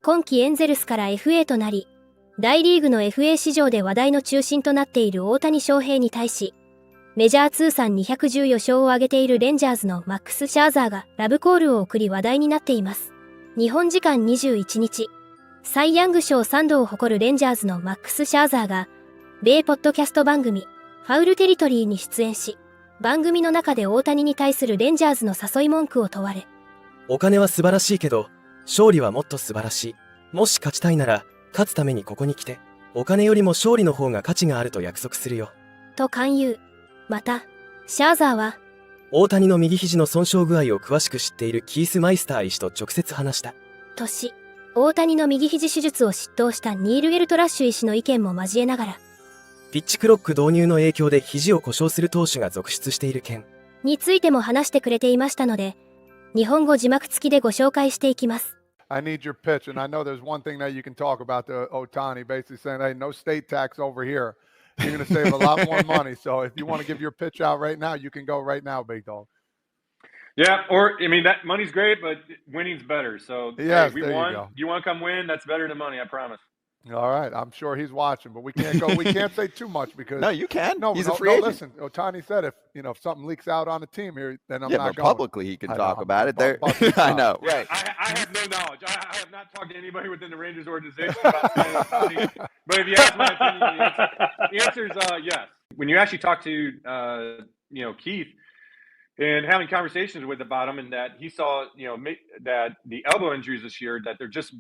今季エンゼルスから FA となり、大リーグの FA 市場で話題の中心となっている大谷翔平に対し、メジャー通算214勝を挙げているレンジャーズのマックス・シャーザーがラブコールを送り話題になっています。日本時間21日、サイ・ヤング賞3度を誇るレンジャーズのマックス・シャーザーが、米ポッドキャスト番組、ファウルテリトリーに出演し、番組の中で大谷に対するレンジャーズの誘い文句を問われ、お金は素晴らしいけど、勝利はもっと素晴らしい。もし勝ちたいなら、勝つためにここに来て、お金よりも勝利の方が価値があると約束するよ。と勧誘。また、シャーザーは、大谷の右肘の損傷具合を詳しく知っているキース・マイスター医師と直接話した。とし、大谷の右肘手術を執刀したニール・エルトラッシュ医師の意見も交えながら、ピッチクロック導入の影響で肘を故障する投手が続出している件についても話してくれていましたので、日本語字幕付きでご紹介していきます。I need your pitch, and I know there's one thing that you can talk about to Otani, basically saying, hey, no state tax over here. You're going to save a lot more money. So if you want to give your pitch out right now, you can go right now, big dog. Yeah, or I mean that money's great, but winning's better. So yes, hey, we there won. You go. You want to come win? That's better than money, I promise. All right, I'm sure he's watching, but we can't go. We can't say too much because no, you can. No, he's a free agent. Listen, Otani said if something leaks out on the team here, then I'm not but going. Publicly he can talk about it. There, I know. Right. I have no knowledge. I have not talked to anybody within the Rangers organization about Otani. But if you ask my opinion, the answer is yes. When you actually talk to Keith. And having conversations with about him, and that he saw, that the elbow injuries this year, that they're just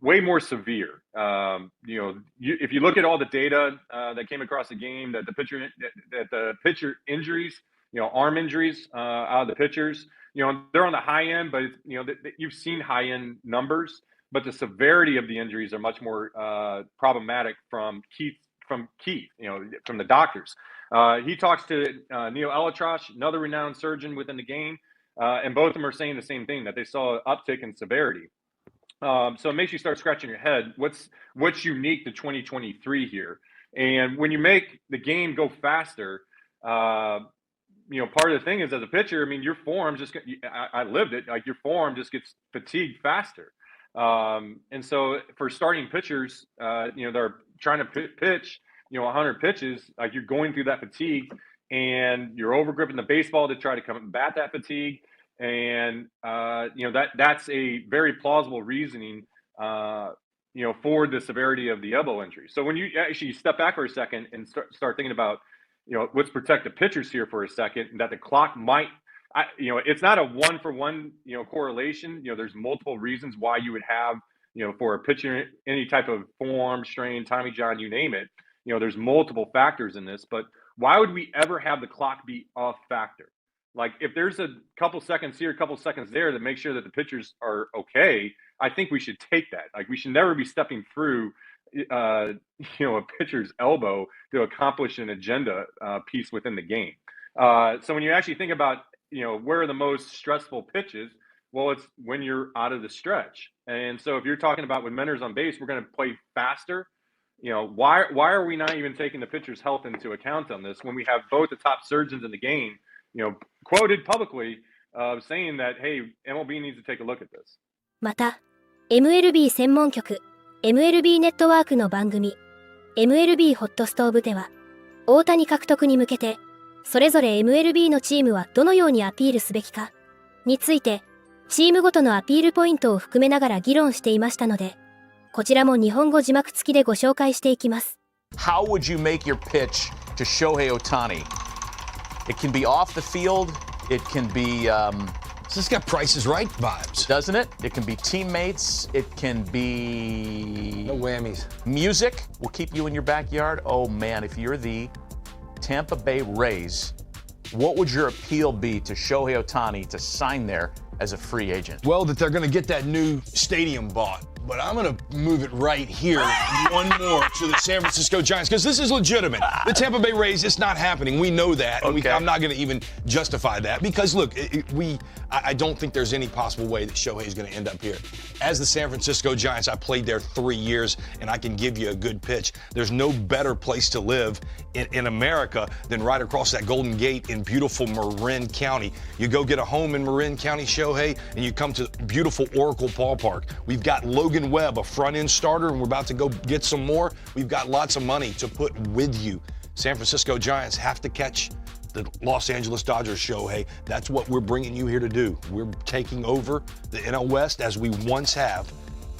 way more severe. If you look at all the data that came across the game, that the pitcher injuries, arm injuries out of the pitchers, they're on the high end, but you've seen high end numbers, but the severity of the injuries are much more problematic from Keith, from the doctors. He talks to Neil Elatrosh, another renowned surgeon within the game, and both of them are saying the same thing, that they saw an uptick in severity. So it makes you start scratching your head. What's unique to 2023 here? And when you make the game go faster, part of the thing is, as a pitcher, I mean, your form just I lived it. Like, your form just gets fatigued faster. And so for starting pitchers, they're trying to pitch 100 pitches, like, you're going through that fatigue, and you're overgripping the baseball to try to combat that fatigue. And, that's a very plausible reasoning, for the severity of the elbow injury. So when you actually step back for a second and start thinking about, let's protect the pitchers here for a second, that the clock might, it's not a one-for-one, correlation. There's multiple reasons why you would have, for a pitcher, any type of form, strain, Tommy John, you name it. There's multiple factors in this, but why would we ever have the clock be a factor? Like, if there's a couple seconds here, a couple seconds there that make sure that the pitchers are okay, I think we should take that. Like, we should never be stepping through, a pitcher's elbow to accomplish an agenda piece within the game. So when you actually think about, where are the most stressful pitches? Well, it's when you're out of the stretch. And so if you're talking about with runners on base, we're going to play faster. Why are we not even taking the pitcher's health into account on this when we have both the top surgeons in the game, quoted publicly saying that, hey, MLB needs to take a look at this. また、MLB 専門局、MLB ネットワークの番組、MLB ホットストーブでは、大谷獲得に向けて、それぞれ MLB のチームはどのようにアピールすべきかについて、チームごとのアピールポイントを含めながら議論していましたので、こちらも日本語字幕付きでご紹介していきます。How would you make your pitch to Shohei Ohtani? It can be off the field. It can be, This has got Price is Right vibes. Doesn't it? It can be teammates. It can be... No whammies. Music will keep you in your backyard. Oh, man, if you're the Tampa Bay Rays, what would your appeal be to Shohei Ohtani to sign there as a free agent? Well, that they're going to get that new stadium bought. But I'm going to move it right here, one more, to the San Francisco Giants, because this is legitimate. The Tampa Bay Rays, it's not happening. We know that. And I'm not going to even justify that because, look, I don't think there's any possible way that Shohei is going to end up here. As the San Francisco Giants, I played there 3 years, and I can give you a good pitch. There's no better place to live in America than right across that Golden Gate in beautiful Marin County. You go get a home in Marin County, Shohei, and you come to beautiful Oracle Ballpark. We've got local Logan Webb, a front-end starter, and we're about to go get some more. We've got lots of money to put with you. San Francisco Giants have to catch the Los Angeles Dodgers, Shohei. That's what we're bringing you here to do. We're taking over the NL West as we once have.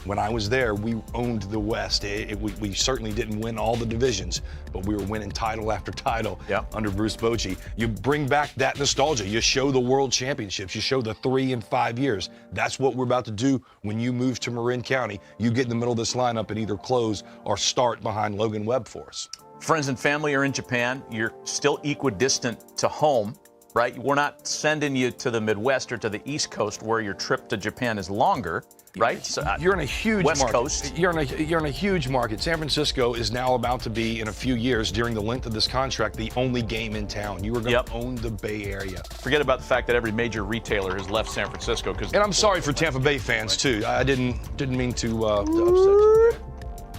When I was there, we owned the West. We certainly didn't win all the divisions, but we were winning title after title under Bruce Bochy. You bring back that nostalgia. You show the World Championships. You show the 3 and 5 years. That's what we're about to do when you move to Marin County. You get in the middle of this lineup and either close or start behind Logan Webb for us. Friends and family are in Japan. You're still equidistant to home, right? We're not sending you to the Midwest or to the East Coast where your trip to Japan is longer. Right? So, you're in a huge West market. Coast. You're in a huge market. San Francisco is now about to be, in a few years, during the length of this contract, the only game in town. You are going to own the Bay Area. Forget about the fact that every major retailer has left San Francisco. And I'm sorry for Tampa Bay fans too. I didn't mean to upset you.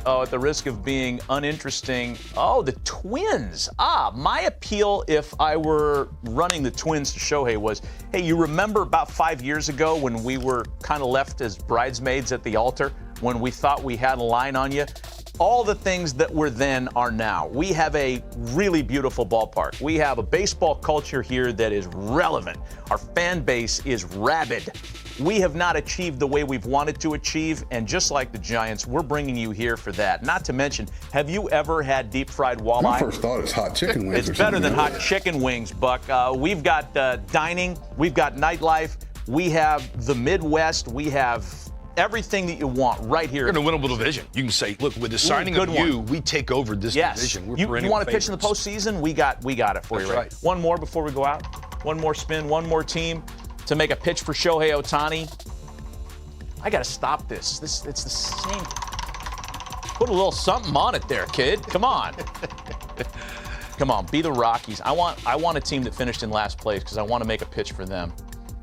Oh, at the risk of being uninteresting. Oh, the Twins. My appeal if I were running the Twins to Shohei was, hey, you remember about 5 years ago when we were kind of left as bridesmaids at the altar, when we thought we had a line on you? All the things that were then are now. We have a really beautiful ballpark. We have a baseball culture here that is relevant. Our fan base is rabid. We have not achieved the way we've wanted to achieve, and just like the Giants, we're bringing you here for that. Not to mention, have you ever had deep fried walleye? My first thought is hot chicken wings. It's better than hot chicken wings, Buck. We've got dining, we've got nightlife, we have the Midwest, we have everything that you want right here. You're in a winnable division. You can say, look, with the signing of you, we take over this division. We're you want to pitch in the postseason? We got it for you, right? One more before we go out. One more spin, one more team to make a pitch for Shohei Ohtani. I got to stop this. It's the same. Put a little something on it there, kid. Come on. Come on, be the Rockies. I want a team that finished in last place because I want to make a pitch for them.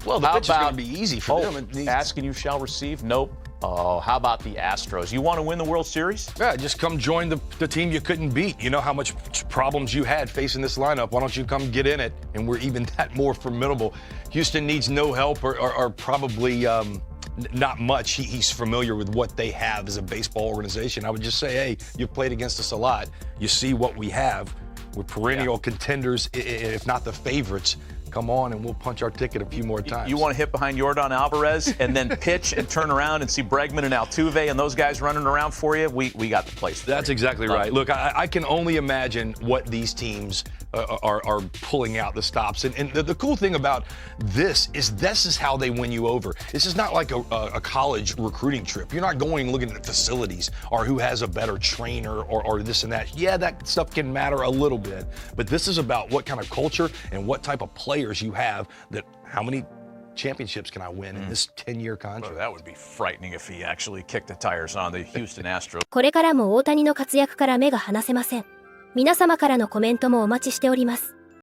Well, the pitch is going to be easy for them. Ask and you shall receive? Nope. Oh, how about the Astros? You want to win the World Series? Yeah, just come join the team you couldn't beat. You know how much problems you had facing this lineup. Why don't you come get in it? And we're even that more formidable. Houston needs no help or probably not much. He's familiar with what they have as a baseball organization. I would just say, hey, you've played against us a lot. You see what we have. We're perennial contenders, if not the favorites. Come on, and we'll punch our ticket a few more times. You want to hit behind Yordan Alvarez and then pitch and turn around and see Bregman and Altuve and those guys running around for you? We got the place. That's exactly right. Look, I can only imagine what these teams are pulling out the stops. And the cool thing about this is how they win you over. This is not like a college recruiting trip. You're not going looking at facilities or who has a better trainer or this and that. Yeah, that stuff can matter a little bit. But this is about what kind of culture and what type of players you have, that how many championships can I win in this 10-year contract? Well, that would be frightening if he actually kicked the tires on the Houston Astros. これからも大谷の活躍から目が離せません。皆様からのコメントもお待ちしております。